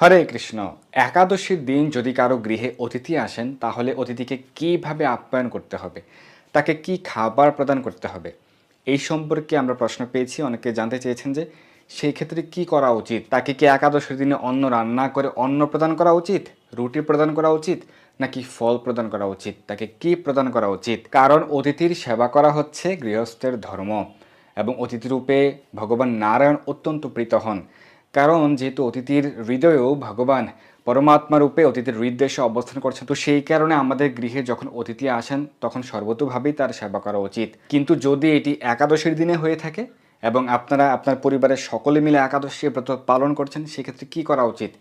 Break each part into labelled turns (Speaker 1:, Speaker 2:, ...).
Speaker 1: হরে কৃষ্ণ। একাদশীর দিন যদি কারো গৃহে অতিথি আসেন তাহলে অতিথিকে কিভাবে আপ্যায়ন করতে হবে, তাকে কি খাবার প্রদান করতে হবে, এই সম্পর্কে আমরা প্রশ্ন পেয়েছি। অনেকে জানতে চেয়েছেন যে সেই ক্ষেত্রে কি করা উচিত। তাকে কি একাদশীর দিনে অন্ন রান্না করে অন্ন প্রদান করা উচিত, রুটি প্রদান করা উচিত, নাকি ফল প্রদান করা উচিত, তাকে কি প্রদান করা উচিত? কারণ অতিথির সেবা করা হচ্ছে গৃহস্থের ধর্ম এবং অতিথিরূপে ভগবান নারায়ণ অত্যন্ত প্রীত হন। কারণ যেহেতু অতিথির হৃদয়েও ভগবান পরমাত্মা রূপে অতিথির হৃদদেশে অবস্থান করছেন, তো সেই কারণে আমাদের গৃহে যখন অতিথি আসেন তখন সর্বতোভাবেই তার সেবা করা উচিত। কিন্তু যদি এটি একাদশীর দিনে হয়ে থাকে এবং আপনারা আপনার পরিবারের সকলে মিলে একাদশী ব্রত পালন করছেন, সেক্ষেত্রে কি করা উচিত,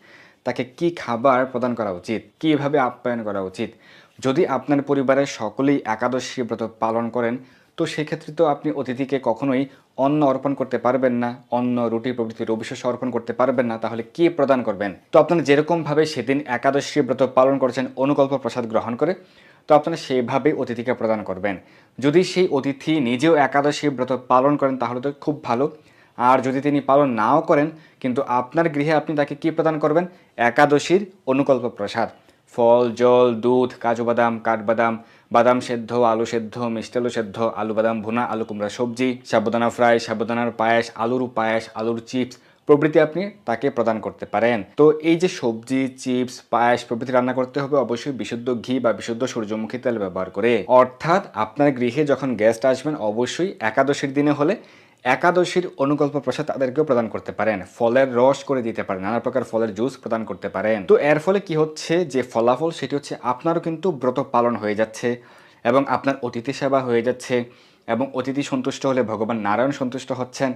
Speaker 1: তাকে কি খাবার প্রদান করা উচিত, কীভাবে আপ্যায়ন করা উচিত? যদি আপনার পরিবারের সকলেই একাদশী ব্রত পালন করেন, তো সেক্ষেত্রে তো আপনি অতিথিকে কখনোই অন্ন অর্পণ করতে পারবেন না, অন্ন রুটি প্রভৃতির অবিশ্বাস অর্পণ করতে পারবেন না। তাহলে কি প্রদান করবেন? তো আপনারা যেরকমভাবে সেদিন একাদশী ব্রত পালন করছেন অনুকল্প প্রসাদ গ্রহণ করে, তো আপনারা সেইভাবেই অতিথিকে প্রদান করবেন। যদি সেই অতিথি নিজেও একাদশী ব্রত পালন করেন তাহলে তো খুব ভালো। আর যদি তিনি পালন নাও করেন কিন্তু আপনার গৃহে আপনি তাকে কি প্রদান করবেন? একাদশীর অনুকল্প প্রসাদ, ফল, জল, দুধ, কাজু বাদাম, কাঠবাদাম, বাদাম সেদ্ধ, আলু সেদ্ধ, মিষ্টি আলু সেদ্ধ, আলু বাদাম ভুনা, আলু কুমড়া সবজি, সাবুদানা ফ্রাই, সাবুদানার পায়েস, আলুর পায়েস, আলুর চিপস প্রভৃতি আপনি তাকে প্রদান করতে পারেন। তো এই যে সবজি, চিপস, পায়েস প্রভৃতি রান্না করতে হবে অবশ্যই বিশুদ্ধ ঘি বা বিশুদ্ধ সূর্যমুখী তেল ব্যবহার করে। অর্থাৎ আপনার গৃহে যখন গেস্ট আসবেন অবশ্যই একাদশীর দিনে হলে একাদশীর অনুকল্প প্রসাদ তাদেরকেও প্রদান করতে পারেন, ফলের রস করে দিতে পারেন, নানা প্রকার ফলের জুস প্রদান করতে পারেন। তো এর ফলে কি হচ্ছে, যে ফলাফল সেটি হচ্ছে আপনারও কিন্তু ব্রত পালন হয়ে যাচ্ছে এবং আপনার অতিথি সেবা হয়ে যাচ্ছে এবং অতিথি সন্তুষ্ট হলে ভগবান নারায়ণ সন্তুষ্ট হচ্ছেন।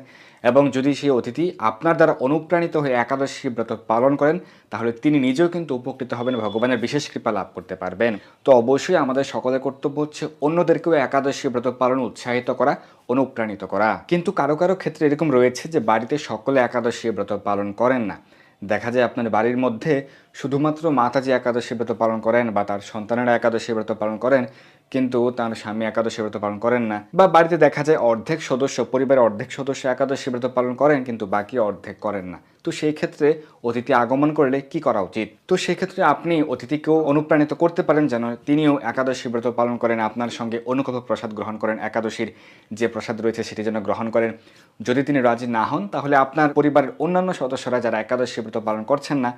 Speaker 1: এবং যদি সেই অতিথি আপনার দ্বারা অনুপ্রাণিত হয়ে একাদশী ব্রত পালন করেন তাহলে তিনি নিজেও কিন্তু উপকৃত হবেন, ভগবানের বিশেষ কৃপা লাভ করতে পারবেন। তো অবশ্যই আমাদের সকলের কর্তব্য হচ্ছে অন্যদেরকেও একাদশী ব্রত পালন উৎসাহিত করা, অনুপ্রাণিত করা। কিন্তু কারো কারো ক্ষেত্রে এরকম রয়েছে যে বাড়িতে সকলে একাদশী ব্রত পালন করেন না। দেখা যায় আপনার বাড়ির মধ্যে শুধুমাত্র মাতাজি একাদশী ব্রত পালন করেন বা তার সন্তানেরা একাদশী ব্রত পালন করেন, কিন্তু তার স্বামী একাদশী ব্রত পালন করেন না। বা বাড়িতে দেখা যায় অর্ধেক সদস্য, পরিবারের অর্ধেক সদস্য একাদশী ব্রত পালন করেন কিন্তু বাকি অর্ধেক করেন না। তো সেই ক্ষেত্রে অতিথি আগমন করলে কি করা উচিত? তো সেই ক্ষেত্রে আপনি অতিথিকেও অনুপ্রাণিত করতে পারেন যেন তিনিও একাদশী ব্রত পালন করেন, আপনার সঙ্গে অনুকল্প প্রসাদ গ্রহণ করেন, একাদশীর যে প্রসাদ রয়েছে সেটি যেন গ্রহণ করেন। যদি তিনি রাজি না হন তাহলে আপনার পরিবারের অন্যান্য সদস্যরা যারা একাদশী ব্রত পালন করছেন না,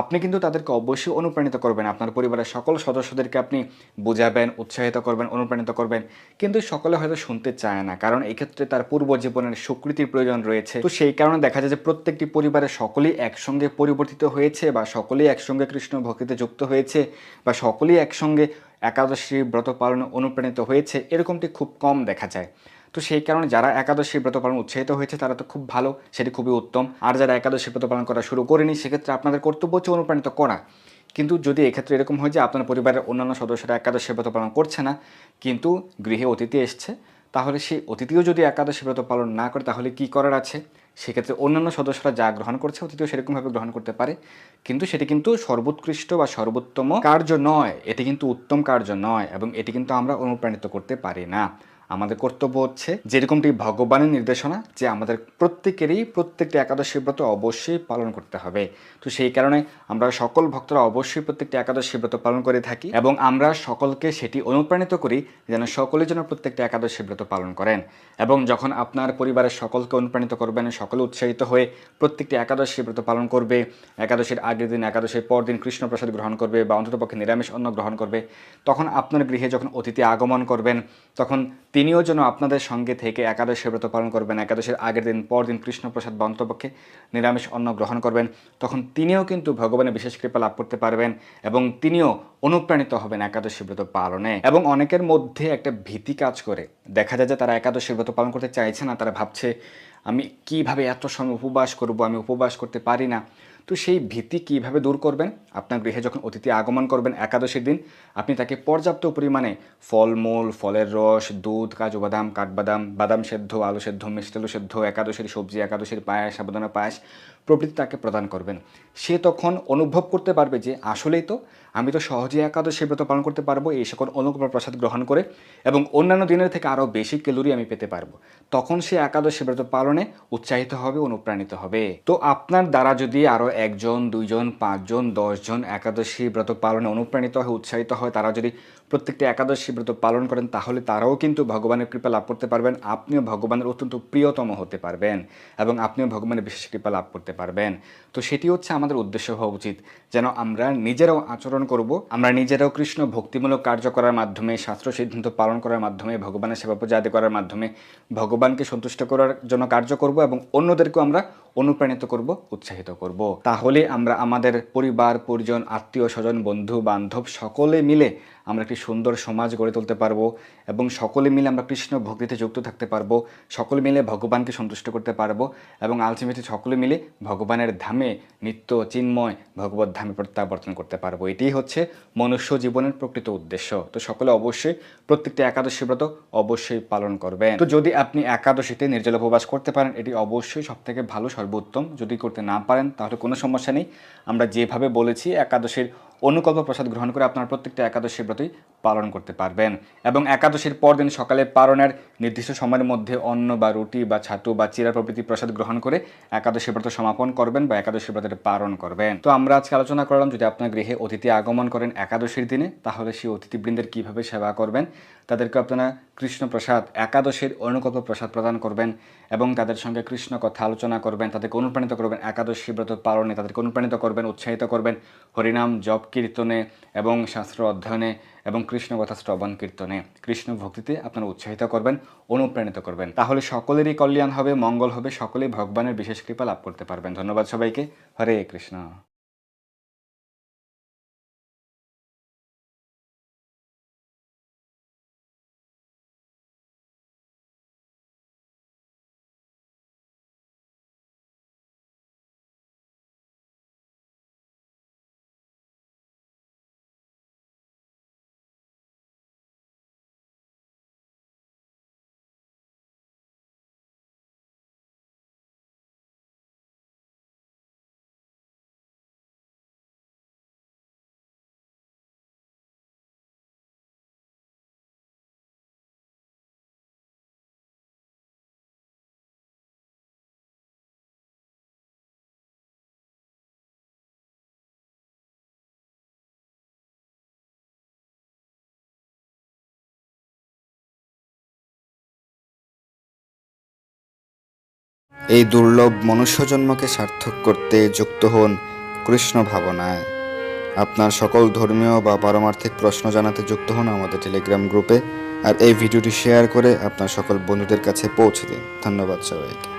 Speaker 1: আপনি কিন্তু তাদেরকে অবশ্যই অনুপ্রাণিত করবেন। আপনার পরিবারের সকল সদস্যদেরকে আপনি বোঝাবেন, উৎসাহিত করবেন, অনুপ্রাণিত করবেন। কিন্তু সকলে হয়তো শুনতে চায় না, কারণ এই ক্ষেত্রে তার পূর্ব জীবনের স্বীকৃতির প্রয়োজন রয়েছে। তো সেই কারণে দেখা যায় যে প্রত্যেকটি পরিবারের সকলেই একসঙ্গে পরিবর্তিত হয়েছে বা সকলেই একসঙ্গে কৃষ্ণ ভক্তিতে যুক্ত হয়েছে বা সকলেই একসঙ্গে একাদশী ব্রত পালনে অনুপ্রাণিত হয়েছে, এরকমটি খুব কম দেখা যায়। তো সেই কারণে যারা একাদশী ব্রত পালন উৎসাহিত হয়েছে তারা তো খুব ভালো, সেটি খুবই উত্তম। আর যারা একাদশী ব্রত পালন করা শুরু করেনি সেক্ষেত্রে আপনাদের কর্তব্য হচ্ছে অনুপ্রাণিত করা। কিন্তু যদি এক্ষেত্রে এরকম হয় যে আপনার পরিবারের অন্যান্য সদস্যরা একাদশী ব্রত পালন করছে না কিন্তু গৃহে অতিথি এসছে, তাহলে সেই অতিথিও যদি একাদশী ব্রত পালন না করে তাহলে কি করার আছে? সেক্ষেত্রে অন্যান্য সদস্যরা যা গ্রহণ করছে অতিথিও সেরকমভাবে গ্রহণ করতে পারে, কিন্তু সেটি কিন্তু সর্বোৎকৃষ্ট বা সর্বোত্তম কার্য নয়, এটি কিন্তু উত্তম কার্য নয় এবং এটি কিন্তু আমরা অনুপ্রাণিত করতে পারি না। আমাদের কর্তব্য হচ্ছে যেরকমটি ভগবানের নির্দেশনা যে আমাদের প্রত্যেকেরই প্রত্যেকটি একাদশী ব্রত অবশ্যই পালন করতে হবে। তো সেই কারণে আমরা সকল ভক্তরা অবশ্যই প্রত্যেকটি একাদশী ব্রত পালন করে থাকি এবং আমরা সকলকে সেটি অনুপ্রাণিত করি যেন সকলে যেন প্রত্যেকটি একাদশী ব্রত পালন করেন। এবং যখন আপনার পরিবারের সকলকে অনুপ্রাণিত করবেন, সকলে উৎসাহিত হয়ে প্রত্যেকটি একাদশী ব্রত পালন করবে, একাদশীর আগের দিন একাদশীর পর দিন কৃষ্ণ প্রসাদ গ্রহণ করবে বা অন্ততপক্ষে নিরামিষ অন্ন গ্রহণ করবে, তখন আপনার গৃহে যখন অতিথি আগমন করবেন তখন তিনিও যেন আপনাদের সঙ্গে থেকে একাদশী ব্রত পালন করবেন, একাদশীর আগের দিন পর দিন কৃষ্ণপ্রসাদ বা অন্তপক্ষে নিরামিষ অন্ন গ্রহণ করবেন, তখন তিনিও কিন্তু ভগবানের বিশেষ কৃপা লাভ করতে পারবেন এবং তিনিও অনুপ্রাণিত হবেন একাদশী ব্রত পালনে। এবং অনেকের মধ্যে একটা ভীতি কাজ করে, দেখা যায় যে তারা একাদশী ব্রত পালন করতে চাইছে না, তারা ভাবছে আমি কিভাবে এত সময় উপবাস করব, আমি উপবাস করতে পারি না। তো সেই ভীতি কিভাবে দূর করবেন? আপনার গৃহে যখন অতিথি আগমন করবেন একাদশীর দিন, আপনি তাকে পর্যাপ্ত পরিমাণে ফলমূল, ফলের রস, দুধ, কাজু বাদাম, কাঠবাদাম, বাদাম সেদ্ধ, আলু সেদ্ধ, মিষ্টি আলু সেদ্ধ, একাদশীর সবজি, একাদশীর পায়েস, সাবুদানা পায়েস প্রভৃতি তাকে প্রদান করবেন। সে তখন অনুভব করতে পারবে যে আসলেই তো আমি তো সহজেই একাদশী ব্রত পালন করতে পারবো এই সকল অনুকূল প্রসাদ গ্রহণ করে, এবং অন্যান্য দিনের থেকে আরও বেশি ক্যালোরি আমি পেতে পারবো। তখন সে একাদশী ব্রত পালনে উৎসাহিত হবে, অনুপ্রাণিত হবে। তো আপনার দ্বারা যদি আরও 1 জন, 2 জন, 5 জন, 10 জন একাদশী ব্রত পালনে অনুপ্রাণিত হয়, উৎসাহিত হয়, তারা যদি প্রত্যেকটি একাদশী ব্রত পালন করেন, তাহলে তারাও কিন্তু ভগবানের কৃপা লাভ করতে পারবেন। আপনিও ভগবানের অত্যন্ত প্রিয়তম হতে পারবেন এবং আপনিও ভগবানের বিশেষ কৃপা লাভ করতে পারবেন। তো সেটি হচ্ছে আমাদের উদ্দেশ্য হওয়া উচিত, যেন আমরা নিজেরাও আচরণ করব, আমরা নিজেরাও কৃষ্ণ ভক্তিমূলক কার্য করার মাধ্যমে, শাস্ত্র সিদ্ধান্ত পালন করার মাধ্যমে, ভগবানের সেবা পূজা আদি করার মাধ্যমে ভগবানকে সন্তুষ্ট করার জন্য কার্য করব এবং অন্যদেরকেও আমরা অনুপ্রাণিত করব, উৎসাহিত করব। তাহলে আমরা আমাদের পরিবার, পরিজন, আত্মীয় স্বজন, বন্ধু বান্ধব সকলে মিলে আমরা একটি সুন্দর সমাজ গড়ে তুলতে পারবো এবং সকলে মিলে আমরা কৃষ্ণ ভক্তিতে যুক্ত থাকতে পারবো, সকলে মিলে ভগবানকে সন্তুষ্ট করতে পারবো এবং আলটিমেটলি সকলে মিলে ভগবানের ধামে, নিত্য চিন্ময় ভগবত ধামে প্রত্যাবর্তন করতে পারবো। এটাই হচ্ছে মনুষ্য জীবনের প্রকৃত উদ্দেশ্য। তো সকলে অবশ্যই প্রত্যেকটি একাদশী ব্রত অবশ্যই পালন করবেন। তো যদি আপনি একাদশীতে নির্জল উপবাস করতে পারেন, এটি অবশ্যই সবথেকে ভালো, সর্বোত্তম। যদি করতে না পারেন তাহলে কোনো সমস্যা নেই, আমরা যেভাবে বলেছি একাদশীর অনুকল্প প্রসাদ গ্রহণ করে আপনার প্রত্যেকটা একাদশী ব্রতই পালন করতে পারবেন। এবং একাদশীর পরদিন সকালে পালনের নির্দিষ্ট সময়ের মধ্যে অন্ন বা রুটি বা ছাতু বা চিরা প্রভৃতি প্রসাদ গ্রহণ করে একাদশী ব্রত সমাপন করবেন বা একাদশী ব্রতের পালন করবেন। তো আমরা আজকে আলোচনা করলাম, যদি আপনার গৃহে অতিথি আগমন করেন একাদশীর দিনে, তাহলে সেই অতিথিবৃন্দের কীভাবে সেবা করবেন, তাদেরকে আপনারা কৃষ্ণ প্রসাদ, একাদশীর অনুকল্প প্রসাদ প্রদান করবেন এবং তাদের সঙ্গে কৃষ্ণ কথা আলোচনা করবেন, তাদেরকে অনুপ্রাণিত করবেন একাদশী ব্রত পালনে, তাদেরকে অনুপ্রাণিত করবেন, উৎসাহিত করবেন হরিনাম জপ কীর্তনে এবং শাস্ত্র অধ্যয়নে এবং কৃষ্ণ কথা শ্রবণ কীর্তনে, কৃষ্ণ ভক্তিতে আপনারা উৎসাহিত করবেন, অনুপ্রাণিত করবেন। তাহলে সকলেরই কল্যাণ হবে, মঙ্গল হবে, সকলেই ভগবানের বিশেষ কৃপা লাভ করতে পারবেন। ধন্যবাদ সবাইকে। হরে কৃষ্ণ।
Speaker 2: এই দুর্লভ মনুষ্যজন্মকে সার্থক করতে যুক্ত হন কৃষ্ণ ভাবনায়। আপনার সকল ধর্মীয় বা পারমার্থিক প্রশ্ন জানাতে যুক্ত হন আমাদের টেলিগ্রাম গ্রুপে, আর এই ভিডিওটি শেয়ার করে আপনার সকল বন্ধুদের কাছে পৌঁছে দিন। ধন্যবাদ সবাইকে।